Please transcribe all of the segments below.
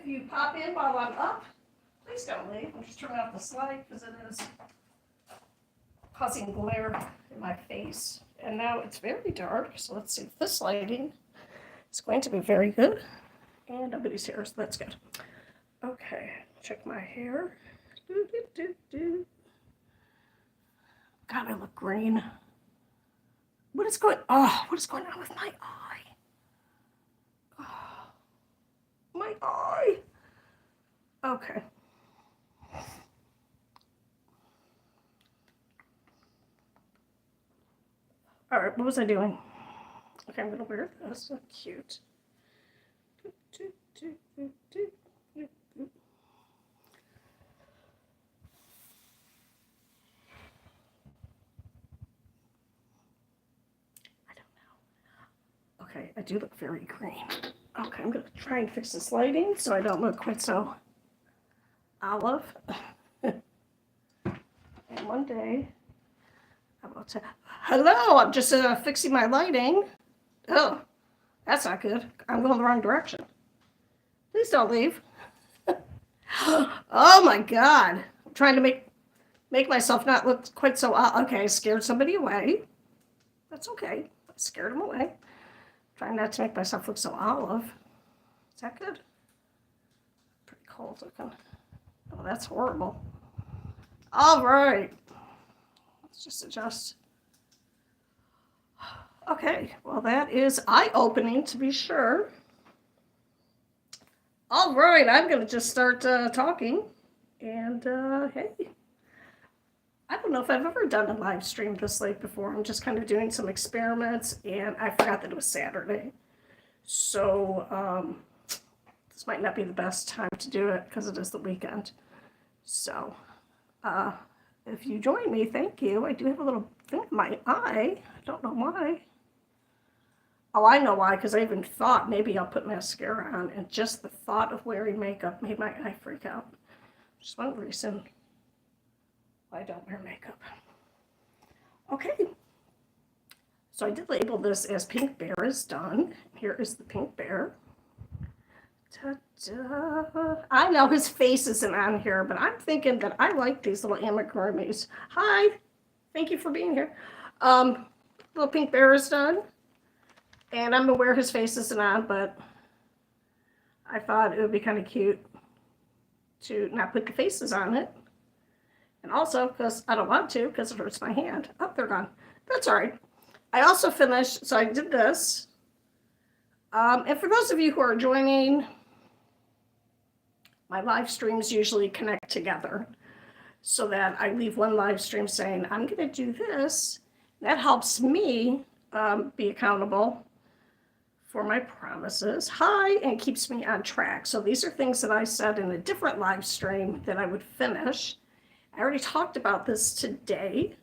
if you pop in while I'm up, please don't leave. I'm just turning off the slide because it is causing glare in my face. And now it's very dark, so let's see if this lighting is going to be very good. And nobody's here, so that's good. Okay, check my hair. God, I look green. What is going on with my eye? Oh, my eye. Okay. All right, what was I doing? Okay, I'm gonna wear this. So cute. Okay, I do look very green. Okay, I'm gonna try and fix this lighting so I don't look quite so olive. And one day, I will tell. Hello, I'm just fixing my lighting. Oh, that's not good. I'm going the wrong direction. Please don't leave. Oh my God. I'm trying to make myself not look quite so, okay, I scared somebody away. That's okay. I scared him away. Trying not to make myself look so olive. Is that good? Pretty cold looking. Oh, that's horrible. All right. Let's just adjust. Okay, well, that is eye-opening to be sure. All right, I'm going to just start talking. And hey, I don't know if I've ever done a live stream this late before. I'm just kind of doing some experiments, and I forgot that it was Saturday. So this might not be the best time to do it because it is the weekend. So if you join me, thank you. I do have a little thing in my eye. I don't know why. Oh, I know why, because I even thought maybe I'll put mascara on, and just the thought of wearing makeup made my eye freak out. Just one reason why I don't wear makeup. Okay. So I did label this as Pink Bear is done. Here is the Pink Bear. Ta-da. I know his face isn't on here, but I'm thinking that I like these little amigurumis. Hi. Thank you for being here. Little Pink Bear is done. And I'm aware his face isn't on, but I thought it would be kind of cute to not put the faces on it. And also, because I don't want to, because it hurts my hand. Oh, they're gone. That's all right. I also finished, so I did this. And for those of you who are joining, my live streams usually connect together so that I leave one live stream saying, I'm going to do this. That helps me be accountable for my promises. Hi, and keeps me on track. So these are things that I said in a different live stream that I would finish. I already talked about this today,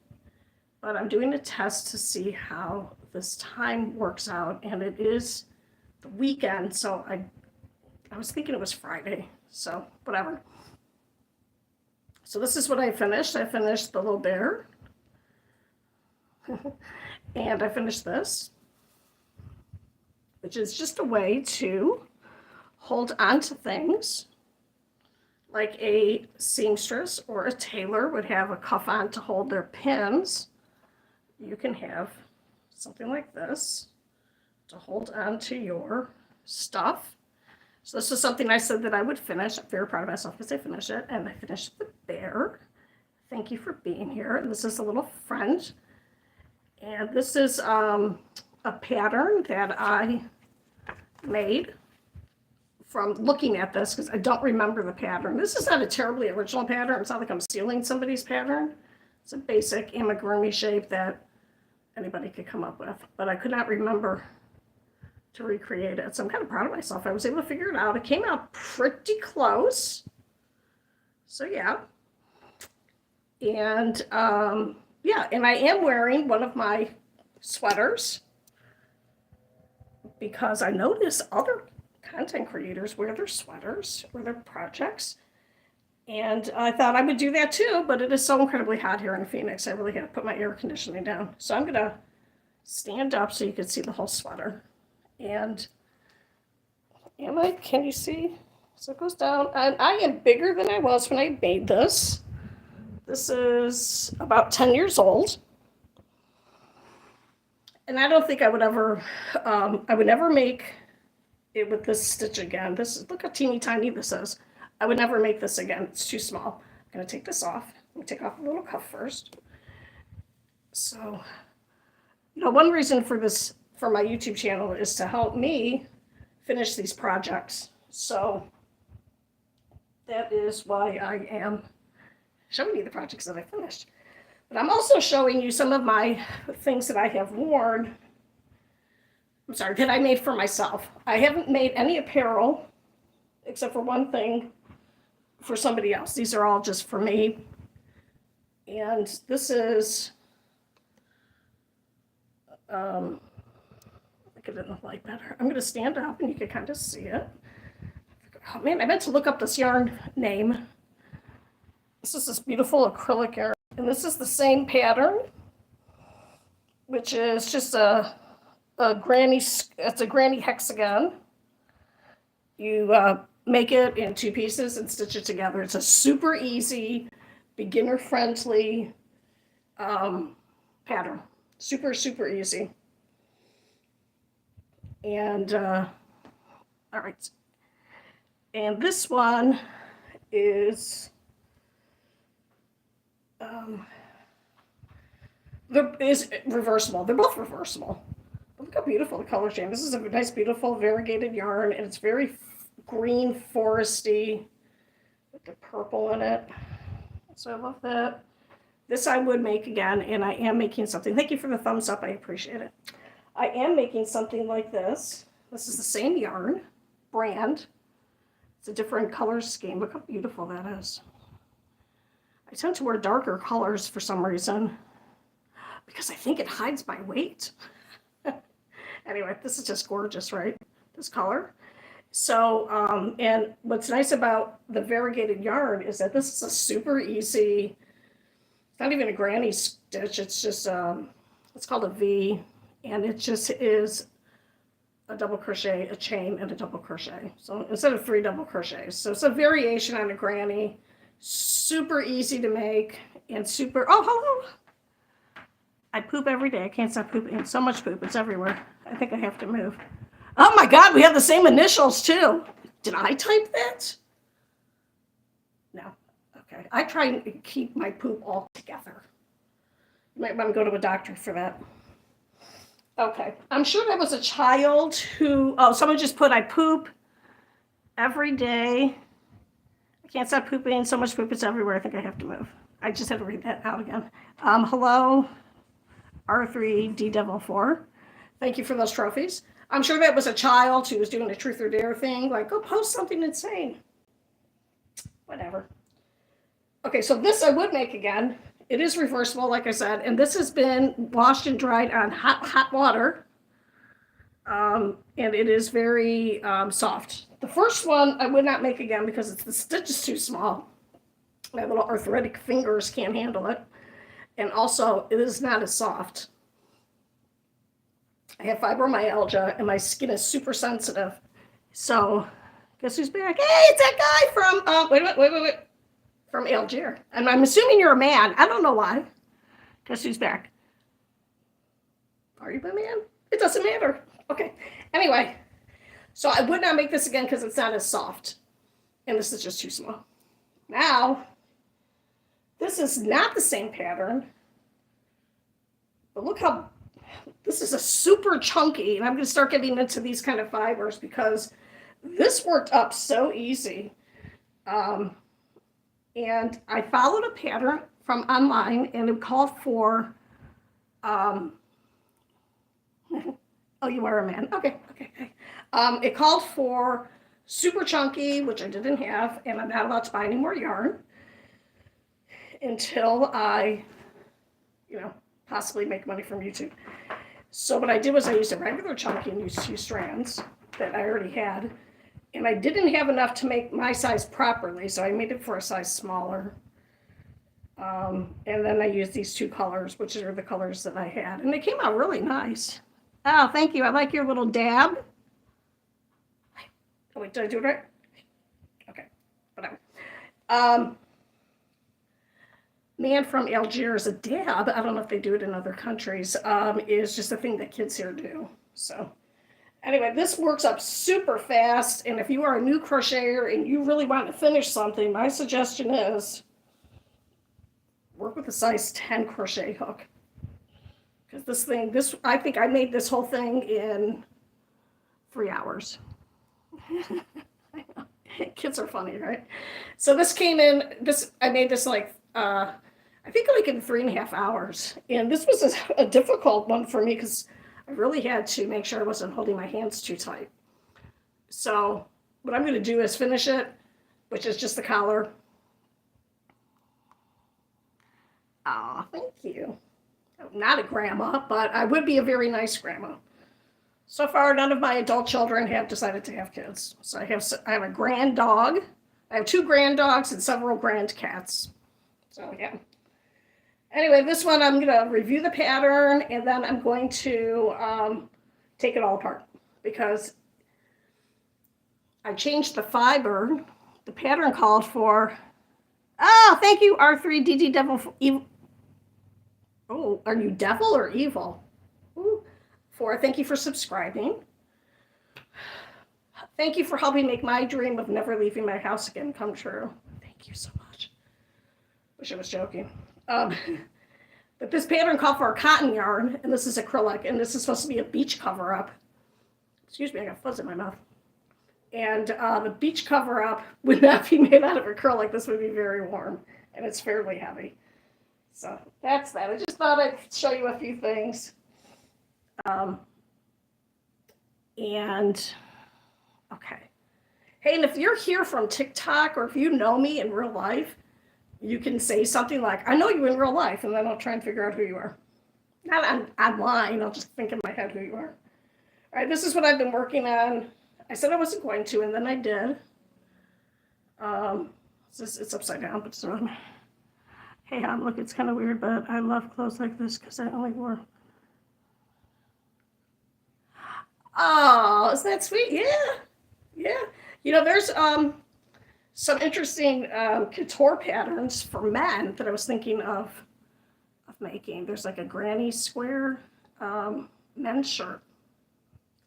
but I'm doing a test to see how this time works out. And it is the weekend, so I was thinking it was Friday, so whatever. So this is what I finished. I finished the little bear. And I finished this, which is just a way to hold on to things like a seamstress or a tailor would have a cuff on to hold their pins. You can have something like this to hold on to your stuff. So this is something I said that I would finish. I'm very proud of myself because I finished it, and I finished the bear. Thank you for being here. And this is a little friend. And this is a pattern that I made from looking at this because I don't remember the pattern. This is not a terribly original pattern. It's not like I'm stealing somebody's pattern. It's a basic amigurumi shape that anybody could come up with, but I could not remember to recreate it. So I'm kind of proud of myself. I was able to figure it out. It came out pretty close. So yeah. And yeah, and I am wearing one of my sweaters because I notice other content creators wear their sweaters or their projects. And I thought I would do that too, but it is so incredibly hot here in Phoenix. I really had to put my air conditioning down. So I'm going to stand up so you can see the whole sweater. And can you see? So it goes down, and I am bigger than I was when I made this. This is about 10 years old. And I don't think I would ever, I would never make it with this stitch again. Look how teeny tiny this is. I would never make this again. It's too small. I'm going to take this off. I'm going to take off the little cuff first. So, one reason for my YouTube channel is to help me finish these projects. So that is why I am showing you the projects that I finished. But I'm also showing you some of my things that I have worn. I'm sorry, that I made for myself. I haven't made any apparel except for one thing for somebody else. These are all just for me. And this is, I'll get it in the light better. I'm going to stand up and you can kind of see it. Oh man, I meant to look up this yarn name. This is this beautiful acrylic yarn. And this is the same pattern, which is just a granny hexagon. You make it in 2 pieces and stitch it together. It's a super easy, beginner-friendly pattern. Super, super easy. And, all right. And this one is, is reversible. They're both reversible. But look how beautiful the color change. This is a nice, beautiful, variegated yarn, and it's very green, foresty, with the purple in it. So I love that. This I would make again, and I am making something. Thank you for the thumbs up. I appreciate it. I am making something like this. This is the same yarn brand. It's a different color scheme. Look how beautiful that is. I tend to wear darker colors for some reason because I think it hides my weight. Anyway, this is just gorgeous, right? This color. So, and what's nice about the variegated yarn is that this is a super easy, it's not even a granny stitch. It's just, it's called a V, and it just is a double crochet, a chain, and a double crochet. So instead of 3 double crochets. So it's a variation on a granny. Super easy to make and super, oh, hello. I poop every day. I can't stop pooping. So much poop. It's everywhere. I think I have to move. Oh my God, we have the same initials too. Did I type that? No. Okay. I try and keep my poop all together. You might want to go to a doctor for that. Okay. I'm sure there was a child who, oh, someone just put, I poop every day. I can't stop pooping. So much poop, it's everywhere. I think I have to move. I just had to read that out again. Hello, R3D4. Thank you for those trophies. I'm sure that was a child who was doing a truth or dare thing, like, go post something insane. Whatever. Okay, so this I would make again. It is reversible, like I said, and this has been washed and dried on hot water. And it is very soft. The first one I would not make again because the stitch is too small. My little arthritic fingers can't handle it. And also, it is not as soft. I have fibromyalgia, and my skin is super sensitive. So, guess who's back? Hey, it's that guy from, wait. From Algiers. And I'm assuming you're a man. I don't know why. Guess who's back? Are you a man? It doesn't matter. Okay. Anyway, so I would not make this again because it's not as soft. And this is just too small. Now, this is not the same pattern. But look how, this is a super chunky, and I'm going to start getting into these kind of fibers because this worked up so easy. And I followed a pattern from online, and it called for, oh, you are a man. Okay. It called for super chunky, which I didn't have, and I'm not allowed to buy any more yarn until I, possibly make money from YouTube. So what I did was I used a regular chunky and used 2 strands that I already had. And I didn't have enough to make my size properly, so I made it for a size smaller. And then I used these 2 colors, which are the colors that I had. And they came out really nice. Oh, thank you. I like your little dab. Oh, wait, did I do it right? Man from Algiers, a dab, I don't know if they do it in other countries, is just a thing that kids here do. So anyway, this works up super fast, and if you are a new crocheter and you really want to finish something, my suggestion is work with a size 10 crochet hook. Because I think I made this whole thing in 3 hours. Kids are funny, right? So I made this like, I think like in 3.5 hours. And this was a difficult one for me because I really had to make sure I wasn't holding my hands too tight. So what I'm going to do is finish it, which is just the collar. Ah, thank you. I'm not a grandma, but I would be a very nice grandma. So far, none of my adult children have decided to have kids. So I have a grand dog. I have 2 grand dogs and several grand cats. So yeah. Anyway, this one I'm going to review the pattern, and then I'm going to take it all apart because I changed the fiber. The pattern called for, oh, thank you, R3DD Devil. Oh, are you devil or evil? Ooh. 4, thank you for subscribing. Thank you for helping make my dream of never leaving my house again come true. Thank you so much. Wish I was joking. But this pattern called for a cotton yarn, and this is acrylic, and this is supposed to be a beach cover-up. Excuse me, I got fuzz in my mouth. And the beach cover-up would not be made out of acrylic. This would be very warm, and it's fairly heavy. So that's that. I just thought I'd show you a few things. Okay. Hey, and if you're here from TikTok or if you know me in real life, you can say something like, I know you in real life, and then I'll try and figure out who you are. Not online, I'll just think in my head who you are. All right, this is what I've been working on. I said I wasn't going to, and then I did. It's upside down, but it's wrong. Hey, look, it's kind of weird, but I love clothes like this because I only wore. Oh, isn't that sweet? Yeah. Yeah. You know, there's some interesting couture patterns for men that I was thinking of making. There's like a granny square men's shirt.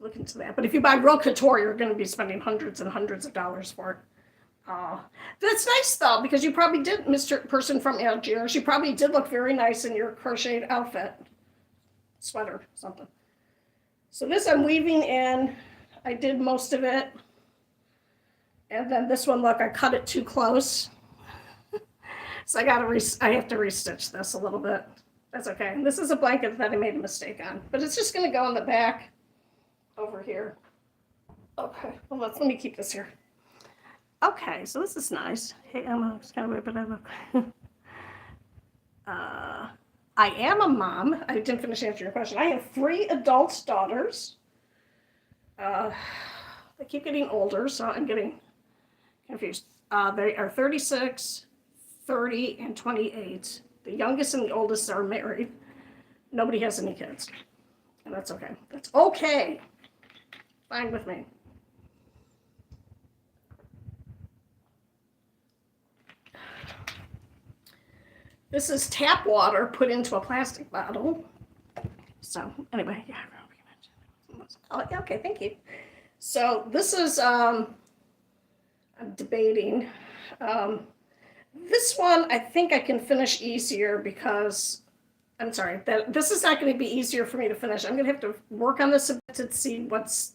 Look into that. But if you buy real couture, you're going to be spending hundreds and hundreds of dollars for it. That's nice though, because you probably did, Mr. Person from Algiers, you probably did look very nice in your crocheted outfit. Sweater, something. So this I'm weaving in. I did most of it. And then this one, look, I cut it too close. So I have to restitch this a little bit. That's okay. And this is a blanket that I made a mistake on, but it's just going to go in the back over here. Okay, well, let me keep this here. Okay, so this is nice. Hey, Emma, it's kind of weird, but I look. I am a mom. I didn't finish answering your question. I have 3 adult daughters. They keep getting older, so I'm getting confused. They are 36, 30, and 28. The youngest and the oldest are married. Nobody has any kids. And that's okay. That's okay. Fine with me. This is tap water put into a plastic bottle. So anyway, yeah. Oh, okay, thank you. So this is, I'm debating. This one I think I can finish easier because, I'm sorry, this is not going to be easier for me to finish. I'm going to have to work on this a bit to see what's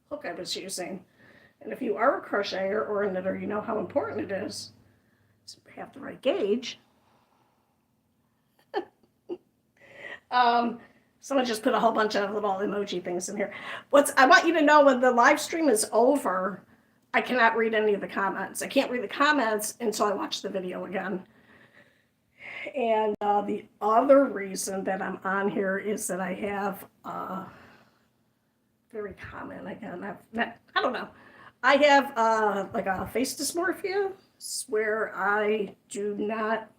hook I was using. And if you are a crocheter or a knitter, you know how important it is to have the right gauge. Someone just put a whole bunch of little emoji things in here. I want you to know, when the live stream is over, I cannot read any of the comments. I can't read the comments until I watch the video again. And the other reason that I'm on here is that I have very common, again, I don't know. I have like a face dysmorphia where I do not,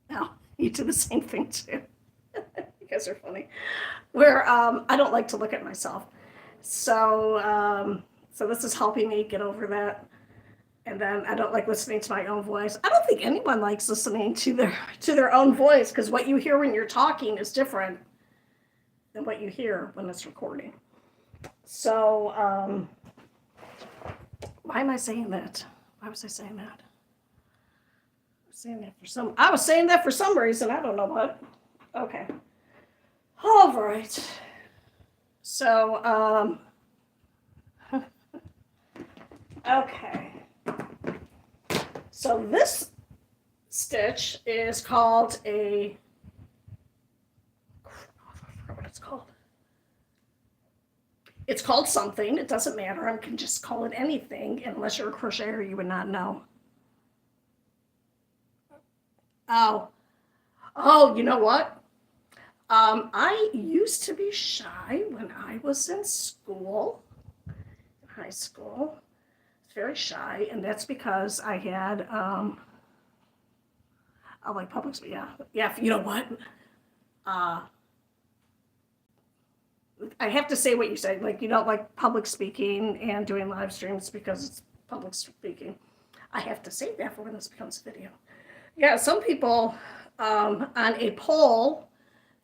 well, you do the same thing too. You guys are funny. Where I don't like to look at myself. So this is helping me get over that. And then I don't like listening to my own voice. I don't think anyone likes listening to their own voice, because what you hear when you're talking is different than what you hear when it's recording. So, why am I saying that? Why was I saying that? I was saying that for some reason. I don't know what. Okay. All right. So, okay. So this stitch is called a, I forgot what it's called. It's called something. It doesn't matter. I can just call it anything. Unless you're a crocheter, you would not know. Oh, you know what? I used to be shy when I was in school, high school. I was very shy, and that's because I had, like public speaking. Yeah. You know what? I have to say what you said. Like, you don't like public speaking and doing live streams because it's public speaking. I have to say that for when this becomes a video. Yeah, some people, on a poll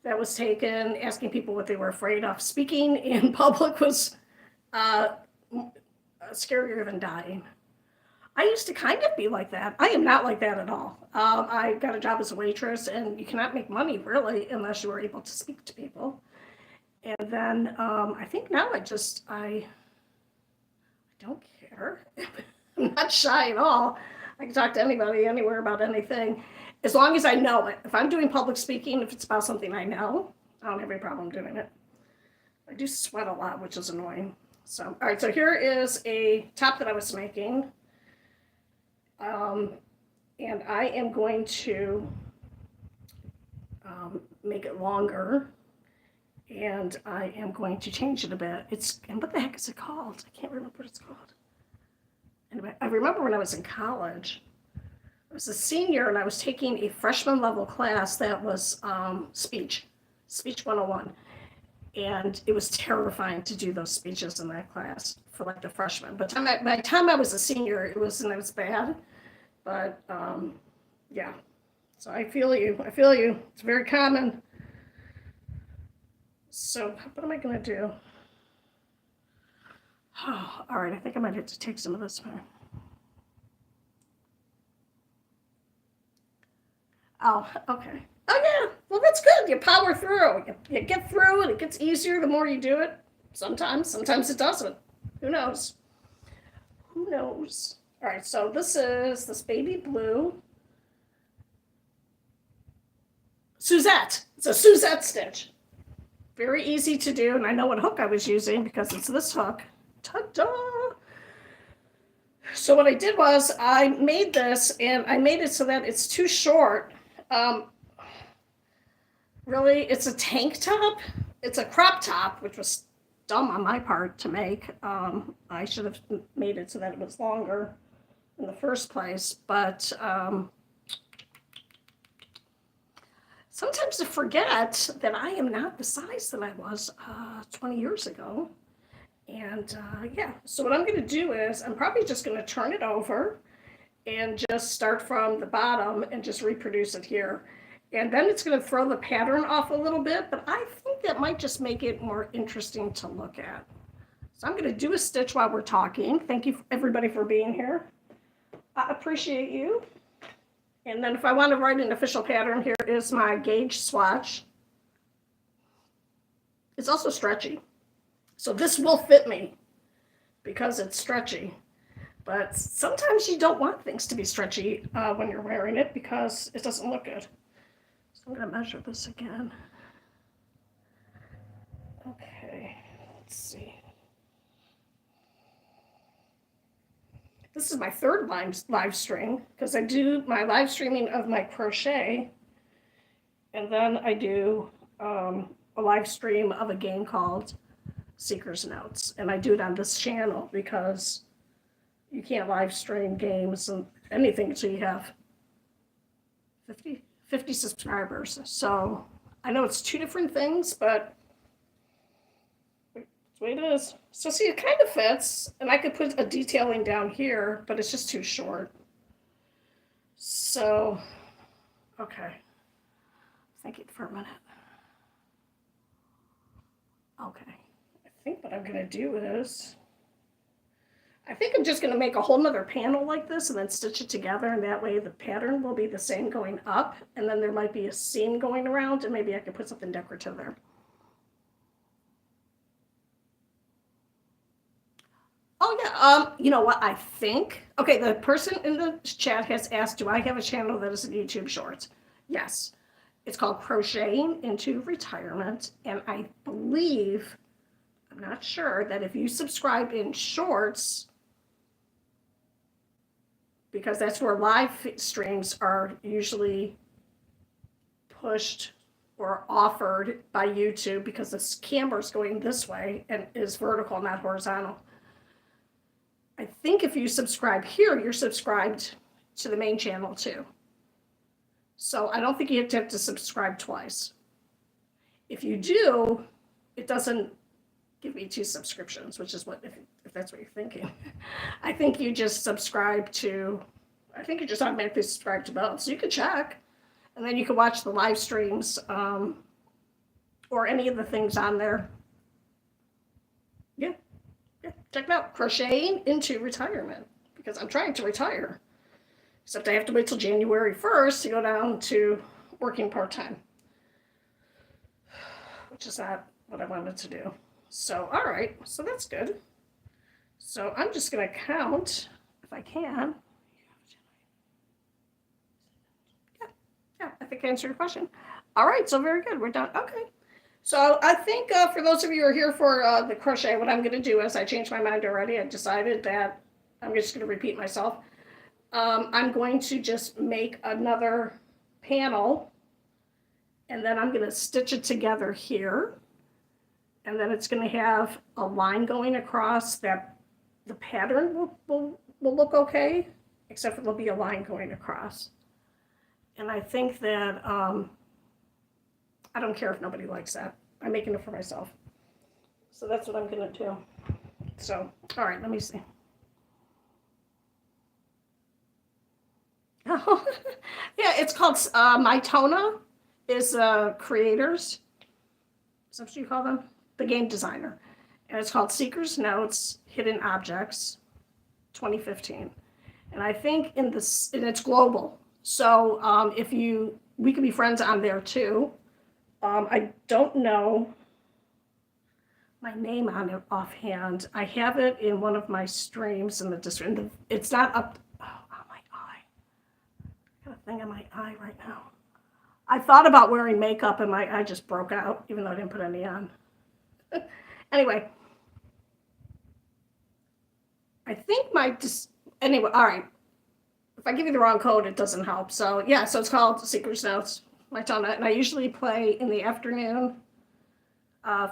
that was taken asking people what they were afraid of, speaking in public was scarier than dying. I used to kind of be like that. I am not like that at all. I got a job as a waitress, and you cannot make money really unless you are able to speak to people. And then I think now I don't care. I'm not shy at all. I can talk to anybody, anywhere, about anything, as long as I know it. If I'm doing public speaking, if it's about something I know, I don't have any problem doing it. I do sweat a lot, which is annoying. So, all right, so here is a top that I was making. And I am going to make it longer, and I am going to change it a bit. And what the heck is it called? I can't remember what it's called. Anyway, I remember when I was in college, I was a senior, and I was taking a freshman level class that was speech 101. And it was terrifying to do those speeches in that class for like the freshman. But by the time I was a senior, it was bad. But yeah, so I feel you. It's very common. So what am I going to do? Oh, all right, I think I might have to take some of this one. Oh, okay. Oh, yeah. Well, that's good. You power through. You get through it. It gets easier the more you do it. Sometimes it doesn't. Who knows? All right, so this is this baby blue Suzette. It's a Suzette stitch. Very easy to do, and I know what hook I was using because it's this hook. Ta-da! So what I did was I made this, and I made it so that it's too short. Really, it's a tank top. It's a crop top, which was dumb on my part to make. I should have made it so that it was longer in the first place, but sometimes I forget that I am not the size that I was 20 years ago. And yeah, so what I'm going to do is I'm probably just going to turn it over and just start from the bottom and just reproduce it here. And then it's going to throw the pattern off a little bit, but I think that might just make it more interesting to look at. So I'm going to do a stitch while we're talking. Thank you everybody for being here. I appreciate you. And then if I want to write an official pattern, here is my gauge swatch. It's also stretchy. So this will fit me because it's stretchy. But sometimes you don't want things to be stretchy when you're wearing it because it doesn't look good. So I'm going to measure this again. Okay, let's see. This is my third live stream because I do my live streaming of my crochet, and then I do a live stream of a game called Seeker's Notes, and I do it on this channel because you can't live stream games and anything until you have 50 subscribers. So I know it's two different things, but the way it is. So see, it kind of fits, and I could put a detailing down here, but it's just too short. So, okay. Think it for a minute. Okay. I think what I'm going to do is, I think I'm just going to make a whole nother panel like this and then stitch it together, and that way the pattern will be the same going up, and then there might be a seam going around, and maybe I can put something decorative there. Oh yeah, you know what I think? Okay, the person in the chat has asked, do I have a channel that is in YouTube Shorts? Yes. It's called Crocheting into Retirement, and I believe, I'm not sure, that if you subscribe in Shorts, because that's where live streams are usually pushed or offered by YouTube, because this camera's going this way and is vertical, not horizontal. I think if you subscribe here, you're subscribed to the main channel too. So I don't think you have to subscribe twice. If you do, it doesn't give me 2 subscriptions, which is what, if that's what you're thinking. I think you just subscribe to, I think you just automatically subscribe to both. So you can check, and then you can watch the live streams or any of the things on there. Yeah. Yeah, check it out. Crocheting into Retirement, because I'm trying to retire. Except I have to wait till January 1st to go down to working part-time, which is not what I wanted to do. So, all right, so that's good. So I'm just going to count, if I can. Yeah, I think I answered your question. All right, so very good. We're done. Okay. So I think for those of you who are here for the crochet, what I'm going to do is, I changed my mind already. I decided that I'm just going to repeat myself. I'm going to just make another panel, and then I'm going to stitch it together here. And then it's going to have a line going across that the pattern will look okay, except for there'll be a line going across. And I think that I don't care if nobody likes that. I'm making it for myself. So that's what I'm going to do. So, all right, let me see. Oh, yeah, it's called My Tona is creators. Is that what you call them? The game designer. And it's called Seeker's Notes, Hidden Objects, 2015. And I think and it's global. So we can be friends on there too. I don't know my name on it offhand. I have it in one of my streams in the district. It's not up. Oh, my eye. I got a thing on my eye right now. I thought about wearing makeup and my eye just broke out, even though I didn't put any on. Anyway, I think anyway, all right. If I give you the wrong code, it doesn't help. So yeah, so it's called Secret Notes, My Tona, and I usually play in the afternoon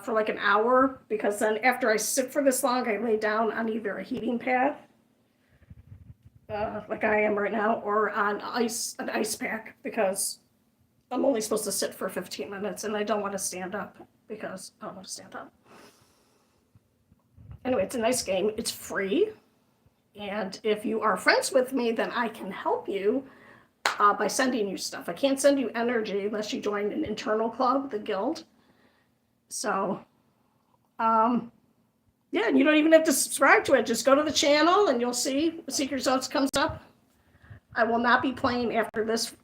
for like an hour, because then after I sit for this long, I lay down on either a heating pad, like I am right now, or on an ice pack, because I'm only supposed to sit for 15 minutes, and I don't want to stand up because I don't want to stand up. Anyway, it's a nice game. It's free. And if you are friends with me, then I can help you by sending you stuff. I can't send you energy unless you join an internal club, the guild. So, yeah, and you don't even have to subscribe to it. Just go to the channel and you'll see Secret Notes comes up. I will not be playing after this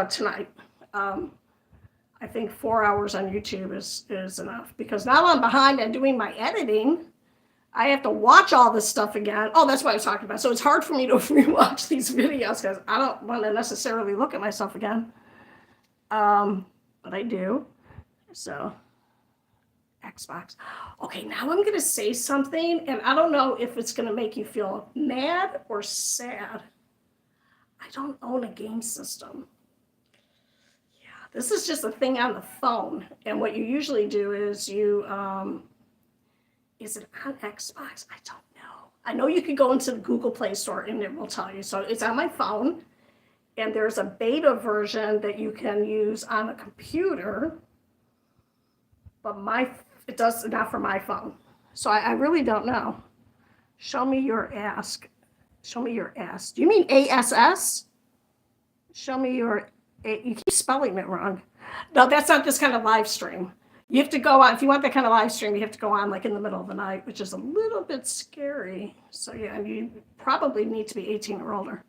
tonight. I think 4 hours on YouTube is enough, because now I'm behind on doing my editing. I have to watch all this stuff again. Oh, that's what I was talking about. So it's hard for me to rewatch these videos because I don't want to necessarily look at myself again. But I do. So, Xbox. Okay, now I'm going to say something, and I don't know if it's going to make you feel mad or sad. I don't own a game system. Yeah, this is just a thing on the phone. And what you usually do is is it on Xbox? I don't know. I know you could go into the Google Play Store and it will tell you. So it's on my phone, and there's a beta version that you can use on a computer, but it does not for my phone. So I really don't know. Show me your ass. Show me your ass. Do you mean ASS? Show me your. You keep spelling it wrong. No, that's not this kind of live stream. You have to go on, if you want that kind of live stream, you have to go on like in the middle of the night, which is a little bit scary. So yeah, you probably need to be 18 or older.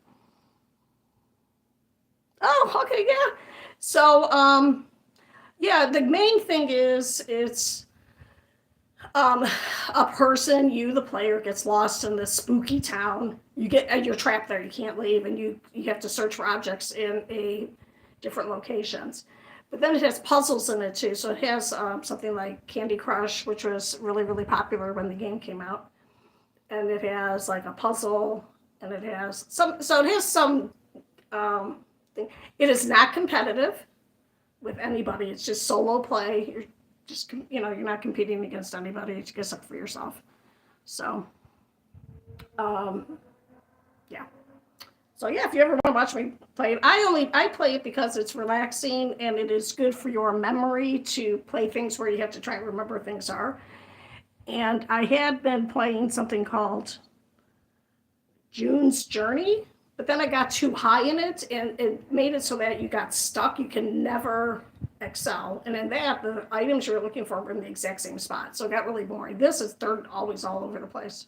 Oh, okay, yeah. So, yeah, the main thing is it's a person, you, the player, gets lost in this spooky town. You're trapped there. You can't leave, and you have to search for objects in different locations. But then it has puzzles in it too. So it has something like Candy Crush, which was really, really popular when the game came out. And it has like a puzzle, and it has some. So it has some thing. It is not competitive with anybody. It's just solo play. You're just, you're not competing against anybody. It's just up for yourself. So, yeah. So yeah, if you ever want to watch me play it, I play it because it's relaxing and it is good for your memory to play things where you have to try and remember things are. And I had been playing something called June's Journey, but then I got too high in it and it made it so that you got stuck. You can never excel. And in that, the items you're looking for were in the exact same spot. So it got really boring. They're always all over the place.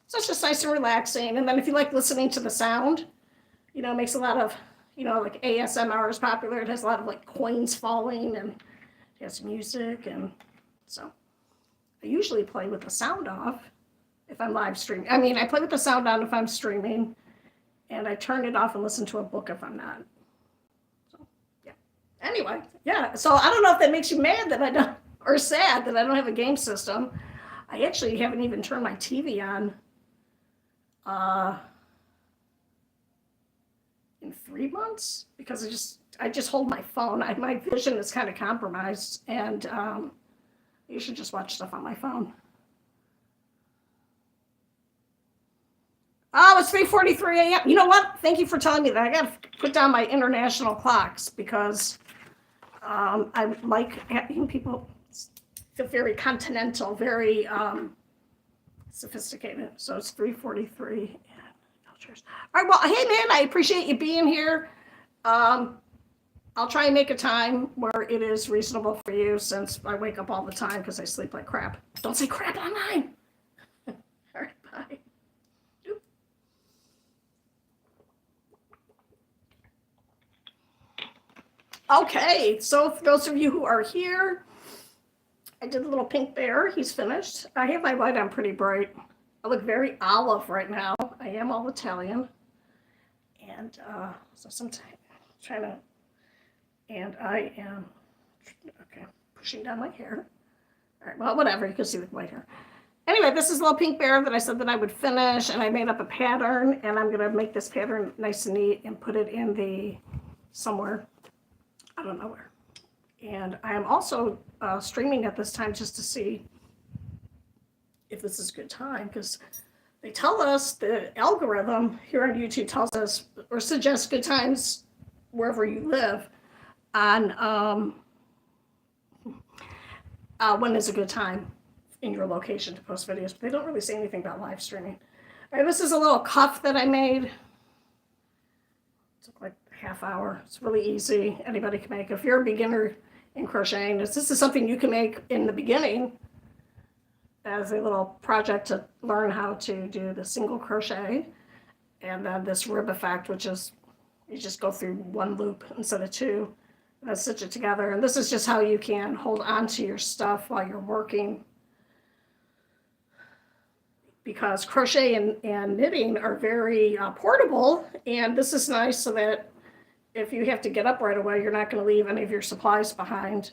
So it's just nice and relaxing. And then if you like listening to the sound, it makes a lot of, like ASMR is popular. It has a lot of like coins falling and it has music. And so I usually play with the sound off if I'm live streaming. I mean, I play with the sound on if I'm streaming, and I turn it off and listen to a book if I'm not. So, yeah. Anyway, yeah. So I don't know if that makes you mad that I don't, or sad that I don't have a game system. I actually haven't even turned my TV on in 3 months because I just hold my phone. My vision is kind of compromised, and you should just watch stuff on my phone. Oh, it's 3:43 a.m. You know what? Thank you for telling me that. I got to put down my international clocks because I like having people feel very continental, very sophisticated. So it's 3:43. All right, well, hey, man, I appreciate you being here. I'll try and make a time where it is reasonable for you since I wake up all the time because I sleep like crap. Don't say crap online. All right, bye. Okay, so for those of you who are here, I did a little pink bear. He's finished. I have my light on pretty bright. I look very olive right now. I am all Italian. And so sometimes trying to, and I am, okay, pushing down my hair. All right, well, whatever, you can see the white hair. Anyway, this is a little pink bear that I said that I would finish, and I made up a pattern, and I'm gonna make this pattern nice and neat and put it in somewhere, I don't know where. And I am also streaming at this time just to see if this is a good time, because they tell us, the algorithm here on YouTube tells us or suggests good times wherever you live on when is a good time in your location to post videos, but they don't really say anything about live streaming. All right, this is a little cuff that I made. It took like a half hour. It's really easy. Anybody can make it. If you're a beginner in crocheting, this is something you can make in the beginning as a little project to learn how to do the single crochet, and then this rib effect, which is you just go through one loop instead of two, and then stitch it together. And this is just how you can hold on to your stuff while you're working, because crochet and knitting are very portable, and this is nice so that if you have to get up right away, you're not going to leave any of your supplies behind.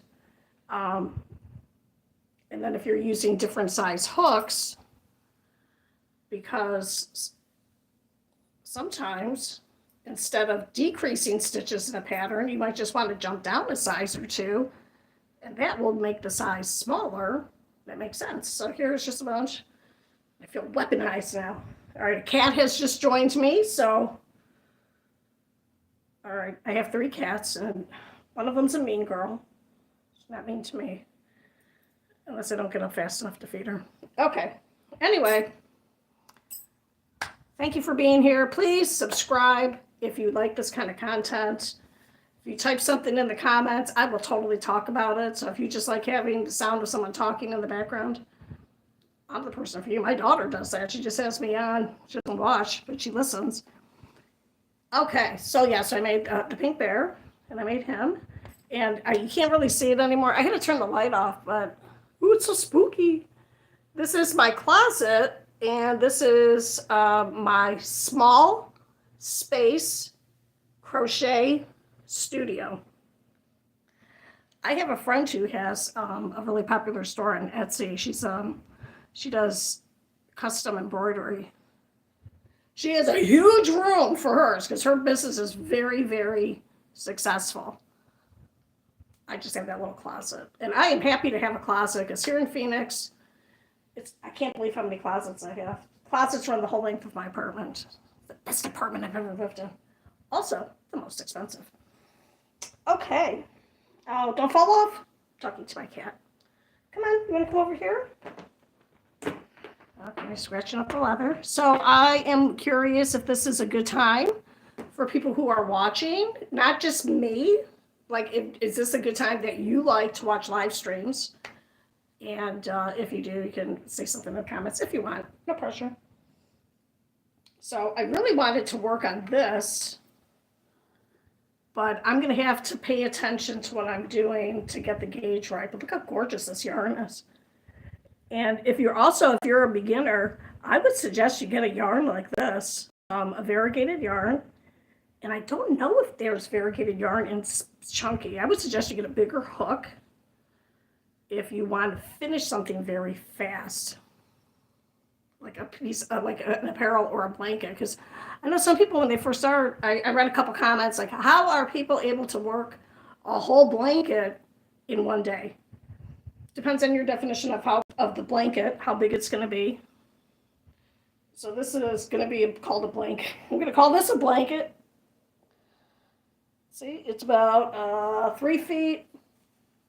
And then if you're using different size hooks, because sometimes instead of decreasing stitches in a pattern, you might just want to jump down a size or two, and that will make the size smaller. That makes sense. So here's just a bunch. I feel weaponized now. All right, a cat has just joined me, so all right, I have 3 cats, and one of them's a mean girl. She's not mean to me. Unless I don't get up fast enough to feed her. Okay. Anyway, thank you for being here. Please subscribe if you like this kind of content. If you type something in the comments, I will totally talk about it. So if you just like having the sound of someone talking in the background, I'm the person for you. My daughter does that. She just has me on. She doesn't watch, but she listens. Okay, so yes, I made the pink bear, and I made him. And you can't really see it anymore. I had to turn the light off, but ooh, it's so spooky. This is my closet, and this is my small space crochet studio. I have a friend who has a really popular store on Etsy. She does custom embroidery. She has a huge room for hers because her business is very, very successful. I just have that little closet, and I am happy to have a closet because here in Phoenix, I can't believe how many closets I have. Closets run the whole length of my apartment. The best apartment I've ever lived in. Also, the most expensive. Okay. Oh, don't fall off. I'm talking to my cat. Come on, you want to come over here? Okay, scratching up the leather. So I am curious if this is a good time for people who are watching, not just me. Like, is this a good time that you like to watch live streams? And if you do, you can say something in the comments if you want. No pressure. So I really wanted to work on this, but I'm going to have to pay attention to what I'm doing to get the gauge right. But look how gorgeous this yarn is. And if you're a beginner, I would suggest you get a yarn like this, a variegated yarn. And I don't know if there's variegated yarn in chunky. I would suggest you get a bigger hook if you want to finish something very fast, like a piece of like an apparel or a blanket. Because I know some people when they first start, I read a couple comments like, how are people able to work a whole blanket in one day? Depends on your definition of the blanket, how big it's going to be. So this is going to be called a blanket. I'm going to call this a blanket. See, it's about 3 feet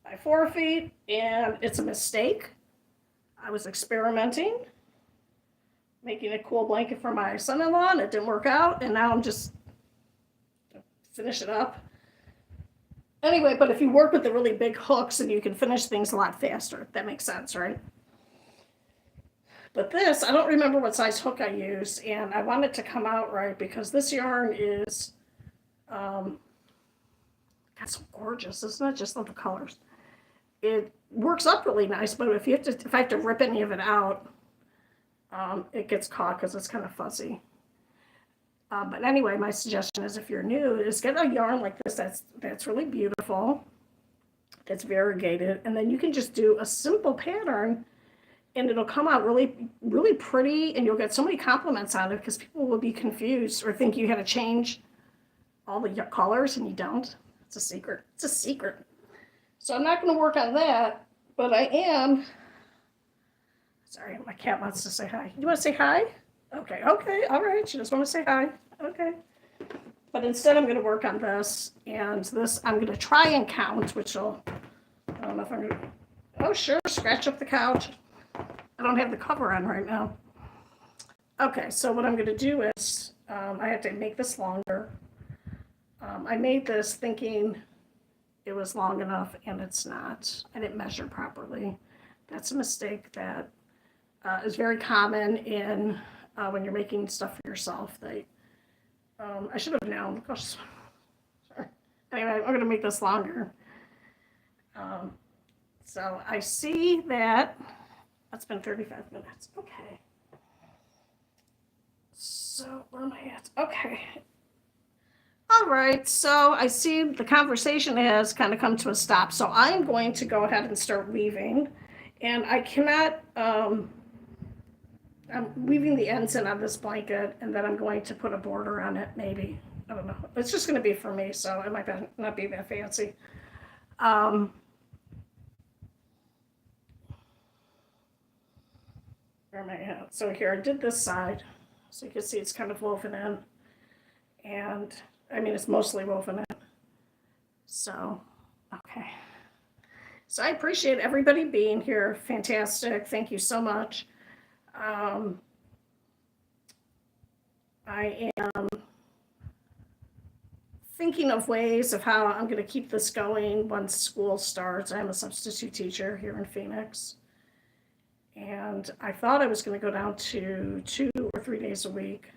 by 4 feet, and it's a mistake. I was experimenting, making a cool blanket for my son-in-law, and it didn't work out, and now I'm just finish it up. Anyway, but if you work with the really big hooks, and you can finish things a lot faster. That makes sense, right? But this, I don't remember what size hook I used, and I want it to come out right because this yarn is that's so gorgeous. It's not just the colors. It works up really nice, but if I have to rip any of it out, it gets caught because it's kind of fuzzy. But anyway, my suggestion is if you're new, is get a yarn like this that's really beautiful, that's variegated, and then you can just do a simple pattern, and it'll come out really, really pretty, and you'll get so many compliments on it because people will be confused or think you had to change all the colors, and you don't. It's a secret. It's a secret. So I'm not going to work on that, but I am. Sorry, my cat wants to say hi. You want to say hi? Okay, all right. She just want to say hi. Okay. But instead, I'm going to work on this, and this I'm going to try and count, which will, I don't know if I'm going to, oh, sure, scratch up the couch. I don't have the cover on right now. Okay, so what I'm going to do is, I have to make this longer. I made this thinking it was long enough, and it's not. I didn't measure properly. That's a mistake that is very common in when you're making stuff for yourself. I should have known. Gosh, sorry. Anyway, I'm going to make this longer. So I see that that's been 35 minutes. Okay. So where am I at? Okay. All right, so I see the conversation has kind of come to a stop. So I'm going to go ahead and start weaving. And I cannot, I'm weaving the ends in on this blanket, and then I'm going to put a border on it, maybe. I don't know. It's just going to be for me, so it might not be that fancy. Where am I at? So here, I did this side. So you can see it's kind of woven in. And I mean, it's mostly woven in. So, okay. So I appreciate everybody being here. Fantastic. Thank you so much. I am thinking of ways of how I'm going to keep this going once school starts. I'm a substitute teacher here in Phoenix. And I thought I was going to go down to 2 or 3 days a week.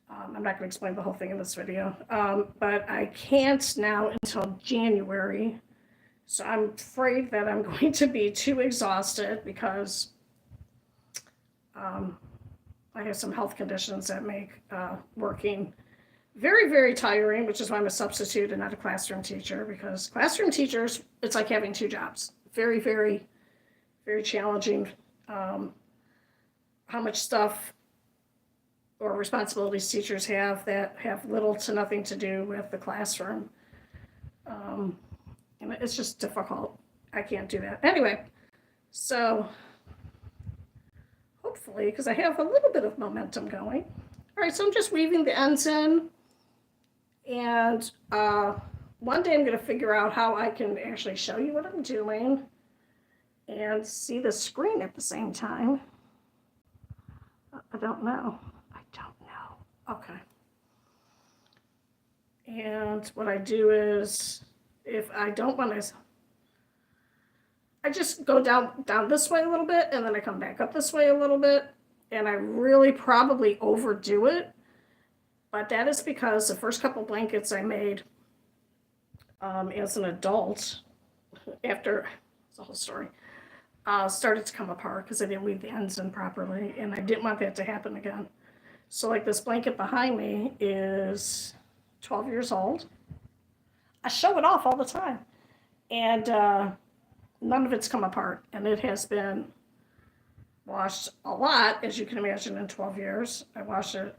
I'm not going to explain the whole thing in this video, but I can't now until January. So I'm afraid that I'm going to be too exhausted because I have some health conditions that make working very, very tiring, which is why I'm a substitute and not a classroom teacher, because classroom teachers, it's like having 2 jobs. Very, very, very challenging. How much stuff or responsibilities teachers have that have little to nothing to do with the classroom. And it's just difficult. I can't do that. Anyway, so hopefully, because I have a little bit of momentum going. All right, so I'm just weaving the ends in. And one day I'm going to figure out how I can actually show you what I'm doing and see the screen at the same time. I don't know. Okay. And what I do is, if I don't want to, I just go down this way a little bit, and then I come back up this way a little bit, and I really probably overdo it, but that is because the first couple blankets I made as an adult, after, it's a whole story, started to come apart because I didn't weave the ends in properly, and I didn't want that to happen again. So like this blanket behind me is 12 years old. I show it off all the time. And none of it's come apart. And it has been washed a lot, as you can imagine, in 12 years. I wash it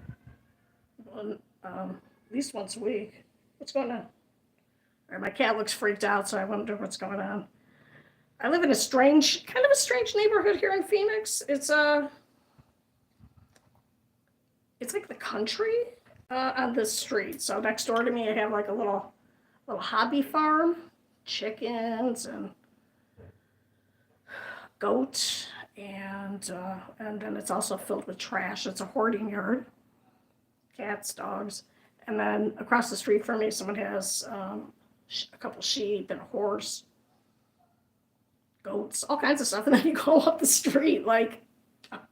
at least once a week. What's going on? All right, my cat looks freaked out, so I wonder what's going on. I live in a strange neighborhood here in Phoenix. It's like the country on this street. So next door to me, I have like a little hobby farm, chickens and goat, and then it's also filled with trash. It's a hoarding yard, cats, dogs, and then across the street from me, someone has a couple sheep and a horse, goats, all kinds of stuff. And then you go up the street like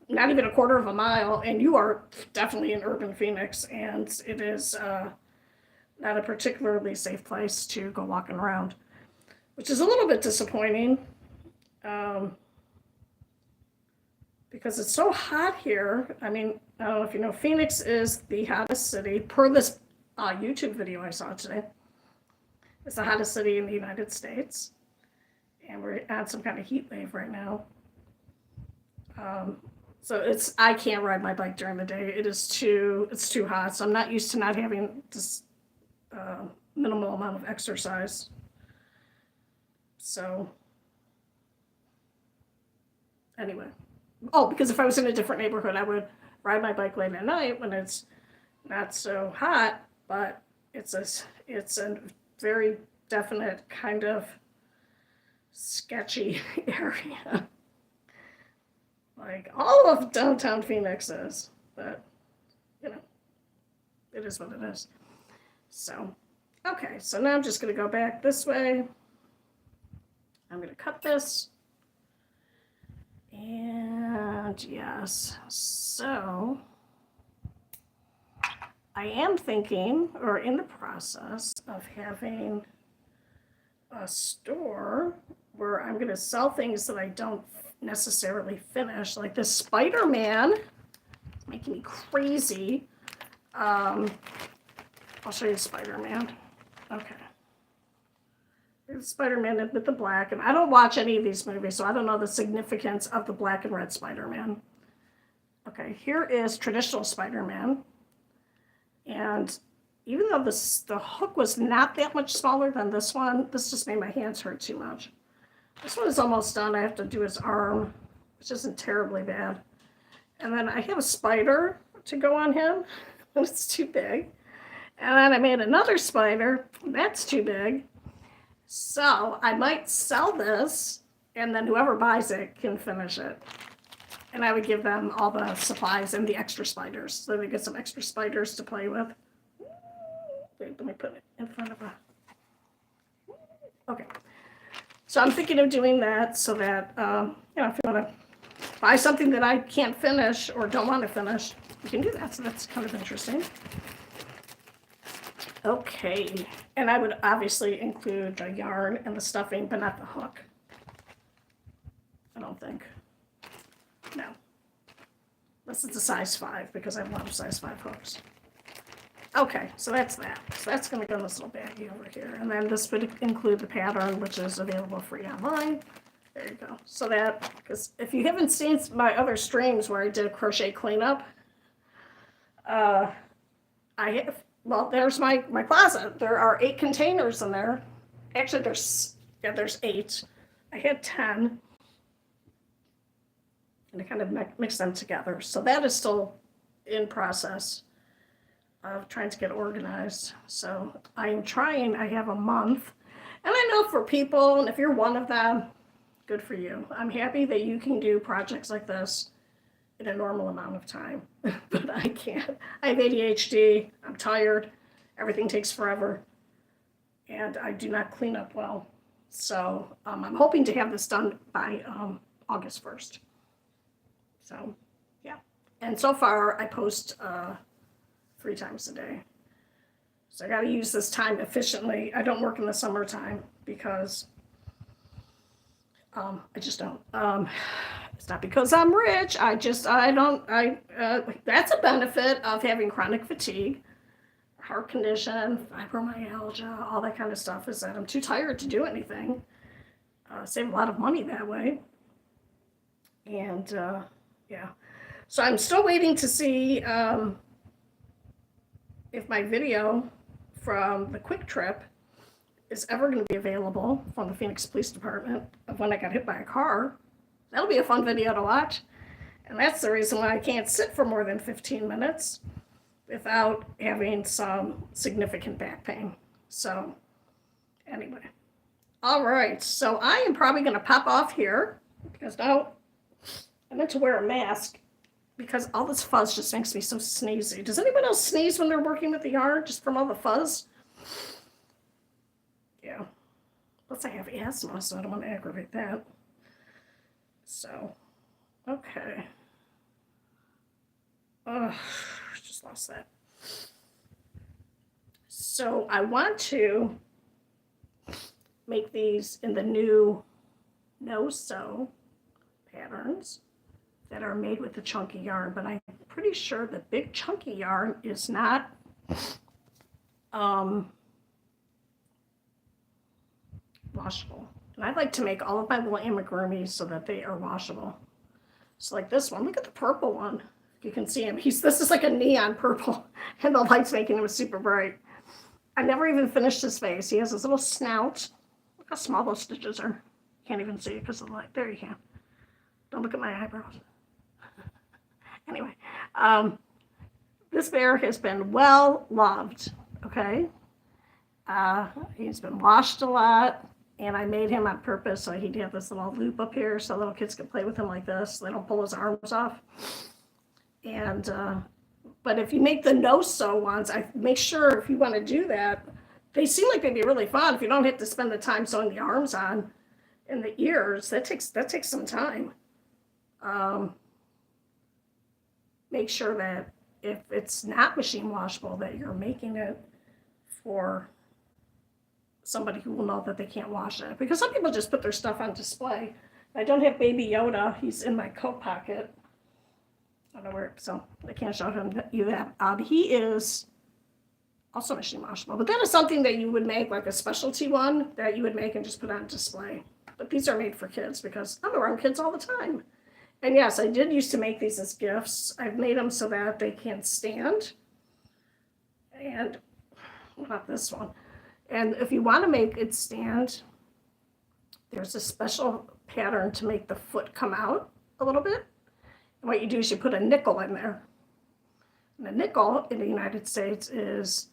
not even a quarter of a mile, and you are definitely in urban Phoenix, and it is not a particularly safe place to go walking around, which is a little bit disappointing because it's so hot here. I mean, I don't know if you know, Phoenix is the hottest city, per this YouTube video I saw today. It's the hottest city in the United States, and we're on some kind of heat wave right now. So I can't ride my bike during the day. It's too hot. So I'm not used to not having this minimal amount of exercise. So anyway, because if I was in a different neighborhood, I would ride my bike late at night when it's not so hot, but it's a very definite kind of sketchy area. Like all of downtown Phoenix is, but you know, it is what it is. So, okay, so now I'm just going to go back this way. I'm going to cut this. And yes, so I am thinking, or in the process of having a store where I'm going to sell things that I don't necessarily finish, like this Spider-Man. It's making me crazy. I'll show you Spider-Man. Okay. Here's Spider-Man with the black, and I don't watch any of these movies, so I don't know the significance of the black and red Spider-Man. Okay, here is traditional Spider-Man, and even though the hook was not that much smaller than this one, this just made my hands hurt too much. This one is almost done. I have to do his arm, which isn't terribly bad. And then I have a spider to go on him, but it's too big. And then I made another spider, that's too big. So I might sell this, and then whoever buys it can finish it. And I would give them all the supplies and the extra spiders, so they get some extra spiders to play with. Wait, let me put it in front of a... Okay. So I'm thinking of doing that so that, you know, if you want to buy something that I can't finish or don't want to finish, you can do that. So that's kind of interesting. Okay. And I would obviously include the yarn and the stuffing, but not the hook. I don't think. No. This is a size 5 because I have a lot of size 5 hooks. Okay, so that's that. So that's going to go in this little baggie over here. And then this would include the pattern, which is available free online. There you go. So that, because if you haven't seen my other streams where I did a crochet cleanup, I have, well, there's my closet. There are 8 containers in there. Actually, there's 8. I had 10. And I kind of mixed them together. So that is still in process of trying to get organized. So I am trying. I have a month. And I know for people, and if you're one of them, good for you. I'm happy that you can do projects like this in a normal amount of time. But I can't. I have ADHD. I'm tired. Everything takes forever. And I do not clean up well. So I'm hoping to have this done by August 1st. So, yeah. And so far, I post 3 times a day. So I got to use this time efficiently. I don't work in the summertime because I just don't. It's not because I'm rich. That's a benefit of having chronic fatigue, heart condition, fibromyalgia, all that kind of stuff, is that I'm too tired to do anything. Save a lot of money that way. And, yeah. So I'm still waiting to see if my video from the quick trip is ever going to be available from the Phoenix Police Department of when I got hit by a car. That'll be a fun video to watch. And that's the reason why I can't sit for more than 15 minutes without having some significant back pain. So anyway. All right. So I am probably going to pop off here because now I meant to wear a mask because all this fuzz just makes me so sneezy. Does anyone else sneeze when they're working with the yarn just from all the fuzz? Yeah. Plus I have asthma, so I don't want to aggravate that. So, okay. Oh, just lost that. So I want to make these in the new no-sew patterns that are made with the chunky yarn, but I'm pretty sure the big chunky yarn is not washable. And I like to make all of my little amigurumis so that they are washable. So like this one, look at the purple one. You can see him. This is like a neon purple, and the light's making him super bright. I never even finished his face. He has his little snout. Look how small those stitches are. Can't even see it because of the light. There you can. Don't look at my eyebrows. Anyway, this bear has been well loved, okay? He's been washed a lot, and I made him on purpose so he'd have this little loop up here so little kids could play with him like this. They don't pull his arms off. And, but if you make the no-sew ones, I make sure if you want to do that, they seem like they'd be really fun. If you don't have to spend the time sewing the arms on and the ears, that takes some time. Make sure that if it's not machine washable, that you're making it for somebody who will know that they can't wash it. Because some people just put their stuff on display. I don't have Baby Yoda. He's in my coat pocket. I don't know where, so I can't show you that. He is also machine washable. But that is something that you would make, like a specialty one that you would make and just put on display. But these are made for kids because I'm around kids all the time. And yes, I did used to make these as gifts. I've made them so that they can stand. And what about this one? And if you want to make it stand, there's a special pattern to make the foot come out a little bit. And what you do is you put a nickel in there. And a nickel in the United States is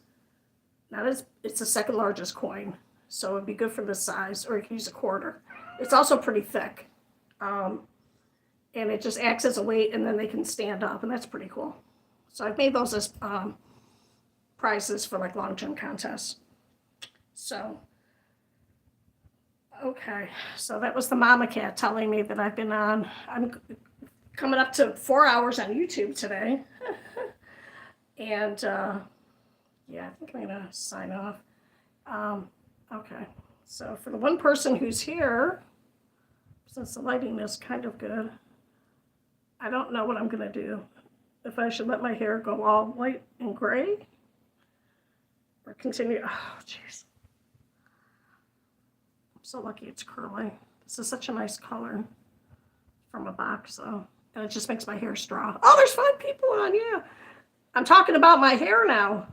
it's the second largest coin. So it'd be good for this size, or you can use a quarter. It's also pretty thick. And it just acts as a weight, and then they can stand up, and that's pretty cool. So I've made those as prizes for like long jump contests. So, okay, so that was the mama cat telling me that I'm coming up to 4 hours on YouTube today. And yeah, I think I'm gonna sign off. Okay, so for the one person who's here, since the lighting is kind of good, I don't know what I'm gonna do. If I should let my hair go all white and gray or continue. Oh, jeez. I'm so lucky it's curly. This is such a nice color from a box, though. And it just makes my hair straw. Oh, there's 5 people on, yeah. I'm talking about my hair now.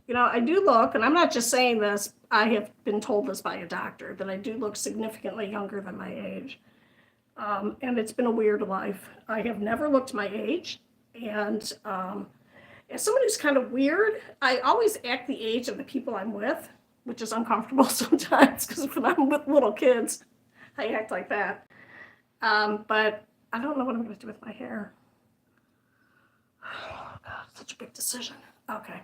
You know, I do look, and I'm not just saying this, I have been told this by a doctor, that I do look significantly younger than my age. And it's been a weird life. I have never looked my age. And as someone who's kind of weird, I always act the age of the people I'm with, which is uncomfortable sometimes, because when I'm with little kids, I act like that. But I don't know what I'm going to do with my hair. Oh, God, such a big decision. Okay.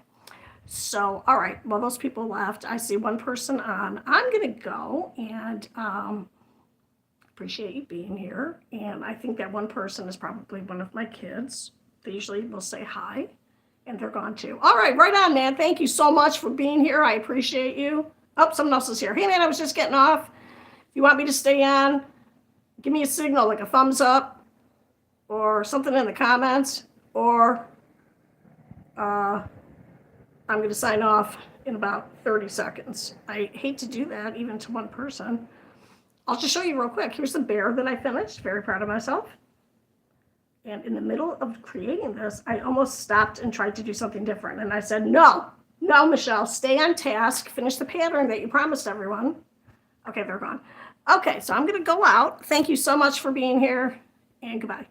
So, all right. Well, those people left. I see one person on. I'm going to go and appreciate you being here. And I think that one person is probably one of my kids. They usually will say hi, and they're gone too. All right. Right on, man. Thank you so much for being here. I appreciate you. Oh, someone else is here. Hey, man, I was just getting off. If you want me to stay on, give me a signal, like a thumbs up or something in the comments, or I'm going to sign off in about 30 seconds. I hate to do that, even to one person. I'll just show you real quick. Here's the bear that I finished. Very proud of myself. And in the middle of creating this, I almost stopped and tried to do something different. And I said, no, Michelle, stay on task. Finish the pattern that you promised everyone. Okay, they're gone. Okay, so I'm going to go out. Thank you so much for being here, and goodbye.